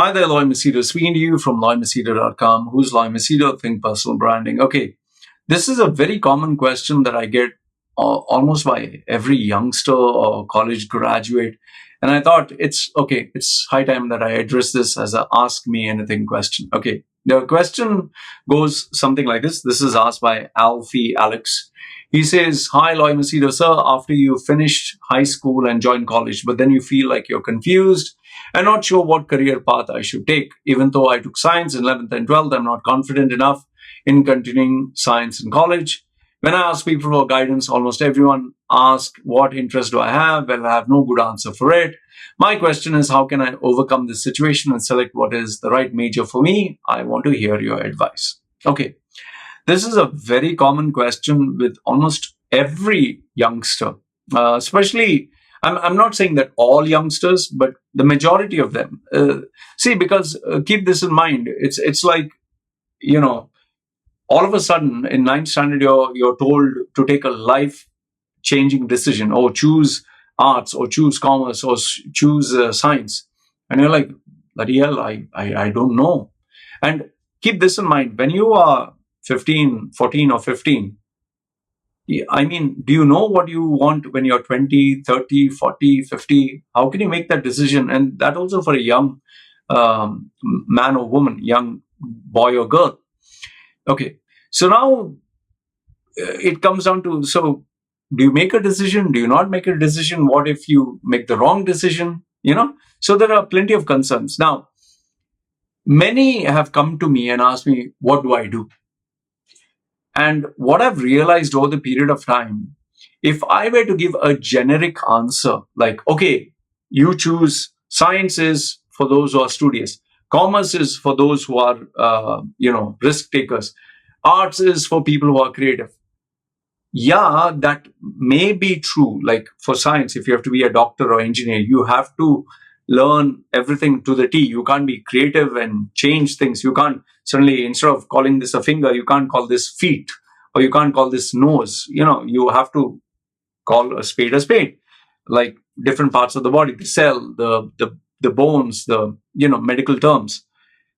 Hi there, Loy Machedo. Speaking to you from loymachedo.com. Who's Loy Machedo? Think personal branding. Okay, this is a very common question that I get almost by every youngster or college graduate. And I thought it's high time that I address this as a ask me anything question. Okay, the question goes something like this. This is asked by Alfie Alex. He says, Hi, Loy Machedo, sir. After you finished high school and joined college, but then you feel like you're confused and not sure what career path I should take. Even though I took science in 11th and 12th, I'm not confident enough in continuing science in college. When I ask people for guidance, almost everyone asks, What interest do I have? Well, I have no good answer for it. My question is, how can I overcome this situation and select what is the right major for me? I want to hear your advice. Okay, this is a very common question with almost every youngster, especially. I'm not saying that all youngsters, but the majority of them. See, because keep this in mind. It's like you know, all of a sudden in ninth standard, you're told to take a life changing decision, or choose arts, or choose commerce, or choose science, and you're like, bloody hell, I don't know. And keep this in mind when you are 15, 14, or 15. Yeah, I mean, do you know what you want when you're 20, 30, 40, 50? How can you make that decision? And that also for a young man or woman, young boy or girl. Okay. So now it comes down to, so do you make a decision? Do you not make a decision? What if you make the wrong decision? So there are plenty of concerns. Now, many have come to me and asked me, what do I do? And what I've realized over the period of time, if I were to give a generic answer, like, okay, you choose sciences for those who are studious, commerce is for those who are, risk takers, arts is for people who are creative. Yeah, that may be true. Like for science, if you have to be a doctor or engineer, you have to learn everything to the T. You can't be creative and change things. You can't suddenly, instead of calling this a finger, you can't call this feet, or you can't call this nose. You have to call a spade a spade. Like different parts of the body, the cell, the bones, the medical terms.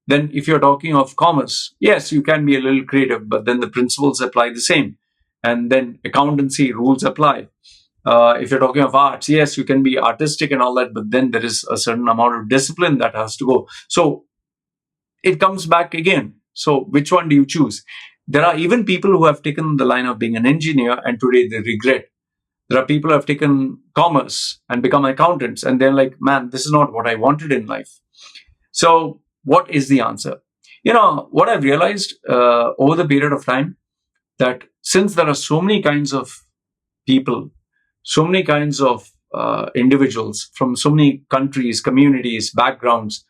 Then if you're talking of commerce, yes, you can be a little creative, but then the principles apply the same. And then accountancy rules apply. If you're talking of arts, yes, you can be artistic and all that, but then there is a certain amount of discipline that has to go. So it comes back again. So which one do you choose? There are even people who have taken the line of being an engineer and today they regret. There are people who have taken commerce and become accountants and they're like, man, this is not what I wanted in life. So what is the answer? What I've realized over the period of time, that since there are so many kinds of people, so many kinds of individuals from so many countries, communities, backgrounds,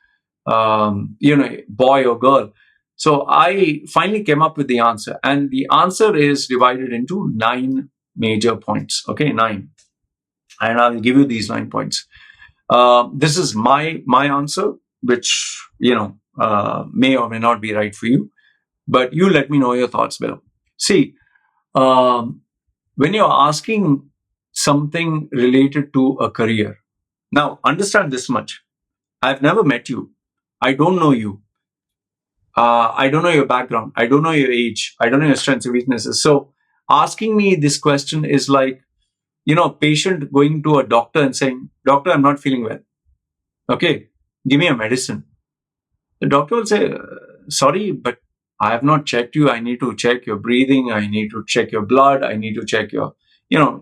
boy or girl. So I finally came up with the answer, and the answer is divided into 9 major points. Okay, 9, and I'll give you these 9 points. This is my answer, which may or may not be right for you, but you let me know your thoughts below. See, when you're asking something related to a career, now understand this much. I've never met you. I don't know you. I don't know your background. I don't know your age. I don't know your strengths and weaknesses. So asking me this question is like, patient going to a doctor and saying, Doctor, I'm not feeling well. Okay, give me a medicine. The doctor will say, sorry, but I have not checked you. I need to check your breathing. I need to check your blood. I need to check your,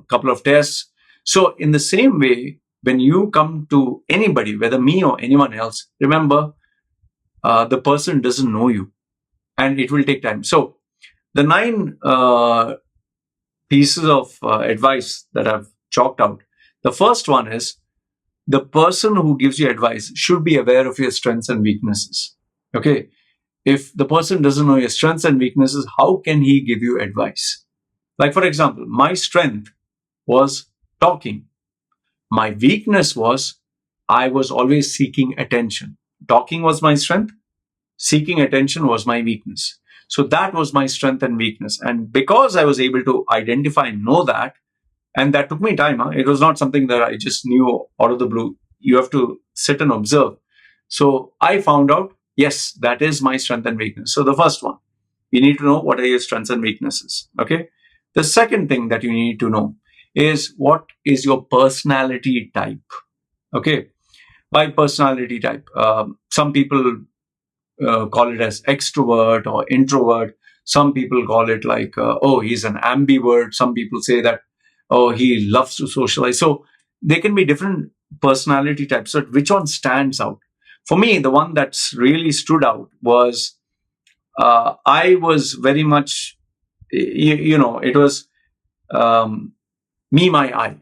couple of tests. So in the same way, when you come to anybody, whether me or anyone else, remember, the person doesn't know you and it will take time. So the 9 pieces of advice that I've chalked out. The first one is, the person who gives you advice should be aware of your strengths and weaknesses. Okay. If the person doesn't know your strengths and weaknesses, how can he give you advice? Like, for example, my strength was talking. My weakness was I was always seeking attention. Talking was my strength. Seeking attention was my weakness. So that was my strength and weakness. And because I was able to identify and know that, and that took me time. It was not something that I just knew out of the blue. You have to sit and observe. So I found out, yes, that is my strength and weakness. So the first one, you need to know what are your strengths and weaknesses. Okay. The second thing that you need to know is what is your personality type. Okay. By personality type, some people call it as extrovert or introvert. Some people call it like, oh, he's an ambivert. Some people say that, oh, he loves to socialize. So there can be different personality types. So which one stands out? For me, the one that's really stood out was I was very much, it was um, me, my I.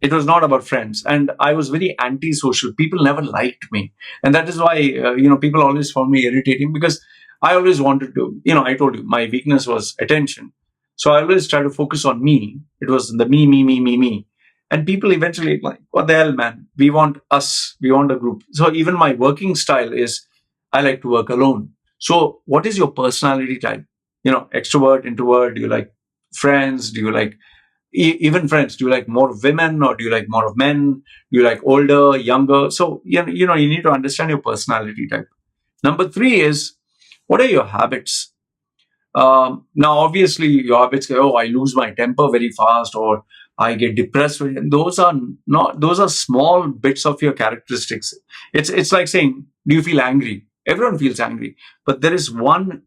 It was not about friends, and I was very antisocial. People never liked me, and that is why people always found me irritating because I always wanted to. I told you my weakness was attention, so I always try to focus on me. It was the me, me, me, me, me, and people eventually like, what the hell, man? We want us. We want a group. So even my working style is I like to work alone. So what is your personality type? Extrovert, introvert. Do you like friends? Do you like even friends? Do you like more of women or do you like more of men? Do you like older, younger? So you need to understand your personality type. Number three is, what are your habits? Now obviously your habits go, oh, I lose my temper very fast, or I get depressed those are not, those are small bits of your characteristics. It's like saying, do you feel angry? Everyone feels angry, but there is one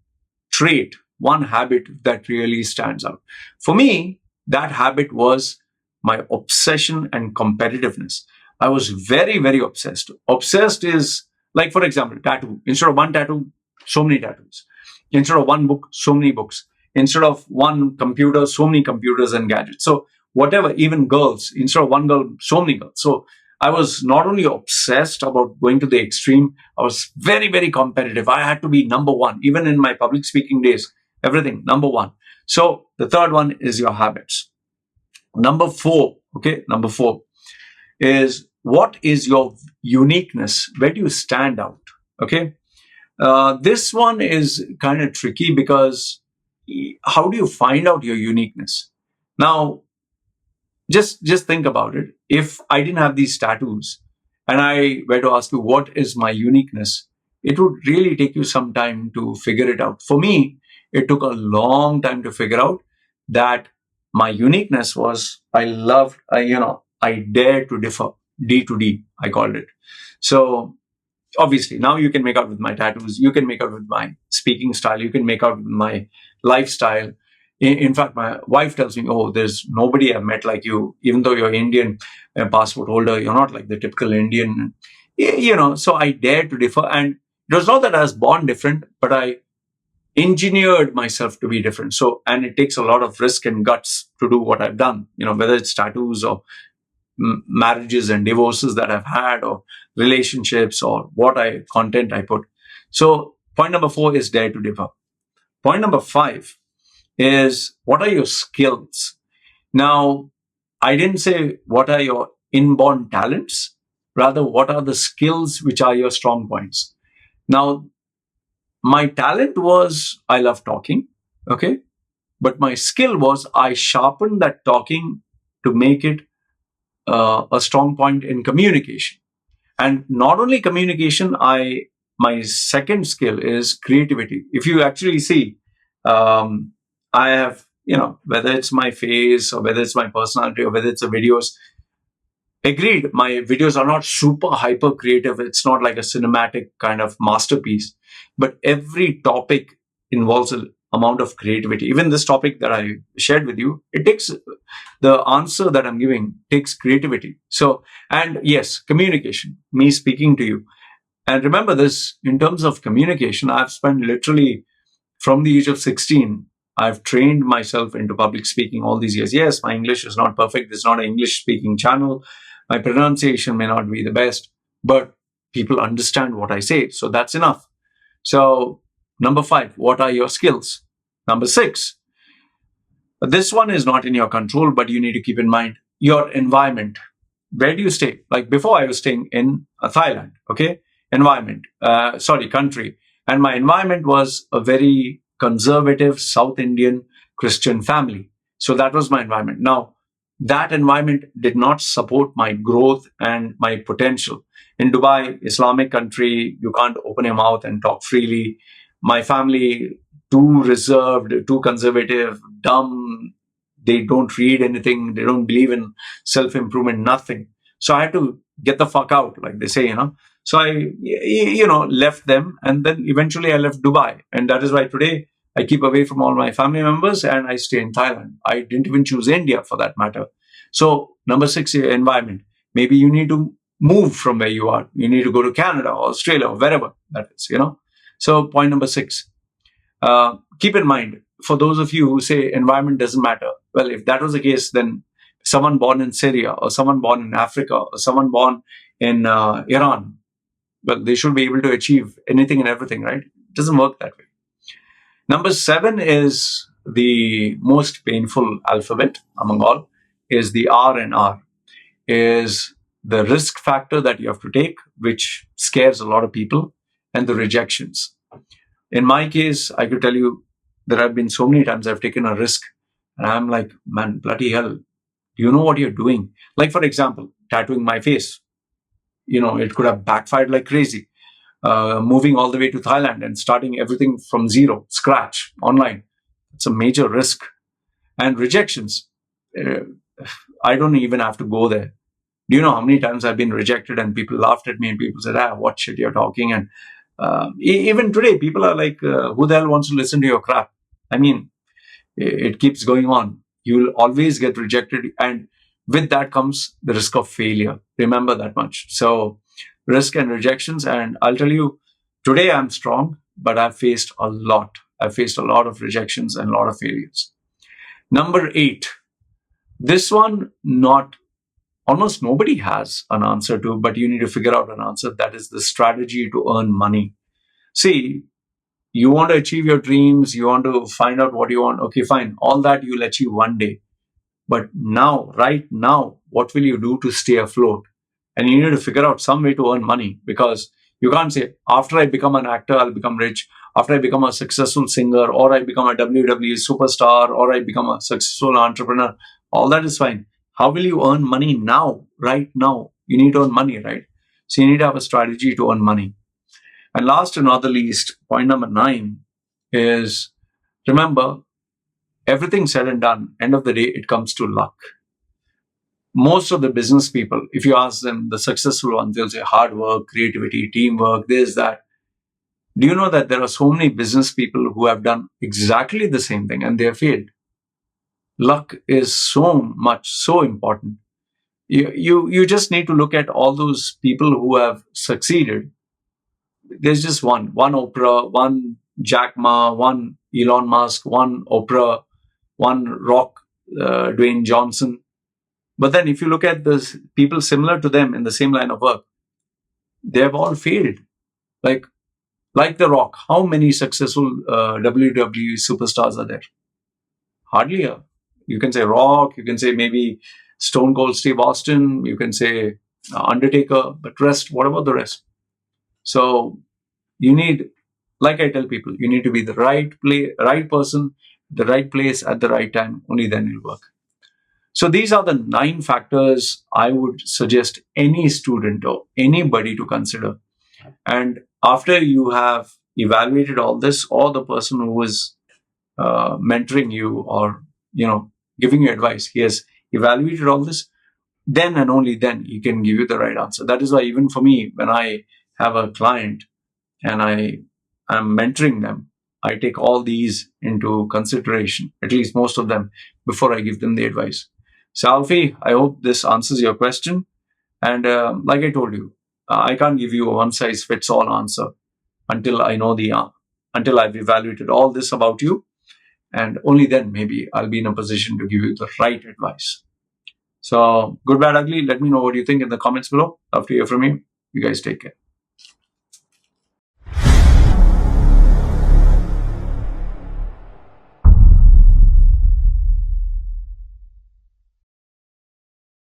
trait, one habit that really stands out. For me, that habit was my obsession and competitiveness. I was very, very obsessed. Obsessed is like, for example, tattoo. Instead of one tattoo, so many tattoos. Instead of one book, so many books. Instead of one computer, so many computers and gadgets. So whatever, even girls, instead of one girl, so many girls. So I was not only obsessed about going to the extreme, I was very, very competitive. I had to be number one, even in my public speaking days, everything, number one. So the third one is your habits. Number four, okay, number four is, what is your uniqueness? Where do you stand out? Okay. This one is kind of tricky because how do you find out your uniqueness? Now, just think about it. If I didn't have these tattoos and I were to ask you what is my uniqueness, it would really take you some time to figure it out. For me, it took a long time to figure out that my uniqueness was I loved, I dare to differ. D to D, I called it. So obviously now you can make out with my tattoos, you can make out with my speaking style, you can make out with my lifestyle. In fact, my wife tells me, oh, there's nobody I've met like you. Even though you're Indian passport holder, you're not like the typical Indian. So I dare to differ. And it was not that I was born different, but I engineered myself to be different. So, and it takes a lot of risk and guts to do what I've done, whether it's tattoos or marriages and divorces that I've had, or relationships, or content I put. So point number four is dare to differ. Point number five is, what are your skills? Now, I didn't say what are your inborn talents, rather what are the skills which are your strong points. Now, my talent was I love talking, okay? But my skill was I sharpened that talking to make it a strong point in communication. And not only communication, my second skill is creativity. If you actually see, I have, whether it's my face or whether it's my personality or whether it's the videos, agreed, my videos are not super hyper creative. It's not like a cinematic kind of masterpiece, but every topic involves an amount of creativity. Even this topic that I shared with you, it takes, the answer that I'm giving takes creativity. So, and yes, communication, me speaking to you. And remember this, in terms of communication, I've spent literally from the age of 16, I've trained myself into public speaking all these years. Yes, my English is not perfect. This is not an English speaking channel. My pronunciation may not be the best, but people understand what I say. So that's enough. So, number five, what are your skills? Number six, this one is not in your control, but you need to keep in mind your environment. Where do you stay? Like before, I was staying in Thailand, okay? Country. And my environment was a very conservative South Indian Christian family. So that was my environment. Now, that environment did not support my growth and my potential. In Dubai, Islamic country, you can't open your mouth and talk freely. My family, too reserved, too conservative, dumb. They don't read anything. They don't believe in self improvement, nothing. So I had to get the fuck out, like they say, So I left them, and then eventually I left Dubai. And that is why today I keep away from all my family members and I stay in Thailand. I didn't even choose India for that matter. So, number six, your environment. Maybe you need to move from where you are. You need to go to Canada or Australia or wherever that is. So, point number six. Keep in mind, for those of you who say environment doesn't matter, well, if that was the case, then someone born in Syria or someone born in Africa or someone born in Iran, well, they should be able to achieve anything and everything, right? It doesn't work that way. Number seven is the most painful alphabet among all, is the R and R, is the risk factor that you have to take, which scares a lot of people, and the rejections. In my case, I could tell you there have been so many times I've taken a risk and I'm like, man, bloody hell, do you know what you're doing? Like, for example, tattooing my face. It could have backfired like crazy. Moving all the way to Thailand and starting everything from zero, scratch, online. It's a major risk. And rejections. I don't even have to go there. Do you know how many times I've been rejected and people laughed at me and people said, what shit you're talking? And even today, people are like, who the hell wants to listen to your crap? I mean, it keeps going on. You'll always get rejected. And with that comes the risk of failure. Remember that much. So, risk and rejections. And I'll tell you, today I'm strong, but I've faced a lot. I've faced a lot of rejections and a lot of failures. Number 8. This one, almost nobody has an answer to, but you need to figure out an answer. That is the strategy to earn money. See, you want to achieve your dreams, you want to find out what you want. Okay, fine. All that you'll achieve one day. But now, right now, what will you do to stay afloat? And you need to figure out some way to earn money, because you can't say, after I become an actor, I'll become rich. After I become a successful singer, or I become a WWE superstar, or I become a successful entrepreneur. All that is fine. How will you earn money now, right now? You need to earn money, right? So you need to have a strategy to earn money. And last and not the least, point number 9 is, remember, everything said and done, end of the day, it comes to luck. Most of the business people, if you ask them, the successful ones, they'll say hard work, creativity, teamwork, this, that. Do you know that there are so many business people who have done exactly the same thing and they have failed? Luck is so important. You just need to look at all those people who have succeeded. There's just one Oprah, one Jack Ma, one Elon Musk, one Oprah, one Rock, Dwayne Johnson. But then if you look at the people similar to them in the same line of work, they have all failed. Like The Rock, how many successful WWE superstars are there? Hardly a. You can say Rock, you can say maybe Stone Cold Steve Austin, you can say Undertaker, but what about the rest? So you need, like I tell people, you need to be the right person, the right place at the right time. Only then it'll work. So these are the 9 factors I would suggest any student or anybody to consider. And after you have evaluated all this, or the person who is mentoring you or giving you advice, he has evaluated all this, then and only then he can give you the right answer. That is why even for me, when I have a client and I am mentoring them, I take all these into consideration, at least most of them, before I give them the advice. So Alfie, I hope this answers your question. And like I told you, I can't give you a one-size-fits-all answer until until I've evaluated all this about you. And only then maybe I'll be in a position to give you the right advice. So good, bad, ugly, let me know what you think in the comments below. Love to hear from you. You guys take care.